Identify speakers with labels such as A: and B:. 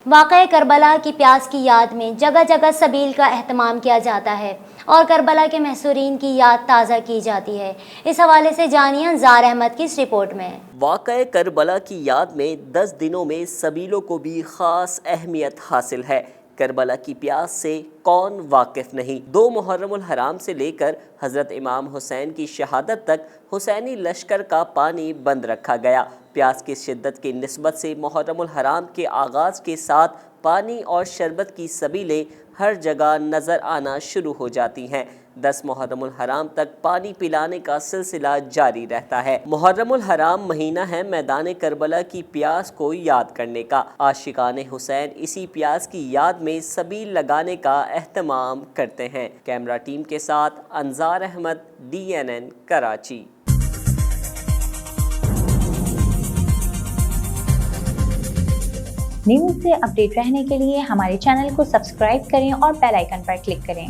A: واقعہ کربلا کی پیاس کی یاد میں جگہ جگہ سبیل کا اہتمام کیا جاتا ہے اور کربلا کے محصورین کی یاد تازہ کی جاتی ہے۔ اس حوالے سے جانیے انصار احمد کی اس رپورٹ میں۔
B: واقعہ کربلا کی یاد میں 10 دنوں میں سبیلوں کو بھی خاص اہمیت حاصل ہے۔ کربلا کی پیاس سے کون واقف نہیں؟ 2 محرم الحرام سے لے کر حضرت امام حسین کی شہادت تک حسینی لشکر کا پانی بند رکھا گیا۔ پیاس کی شدت کی نسبت سے محرم الحرام کے آغاز کے ساتھ پانی اور شربت کی سبیلیں ہر جگہ نظر آنا شروع ہو جاتی ہیں۔ 10 محرم الحرام تک پانی پلانے کا سلسلہ جاری رہتا ہے۔ محرم الحرام مہینہ ہے میدان کربلا کی پیاس کو یاد کرنے کا۔ عاشقان حسین اسی پیاس کی یاد میں سبیل لگانے کا اہتمام کرتے ہیں۔ کیمرہ ٹیم کے ساتھ انصار احمد، DNN کراچی۔
C: نیوز سے اپ ڈیٹ رہنے کے لیے ہمارے چینل کو سبسکرائب کریں اور بیل آئیکن پر کلک کریں۔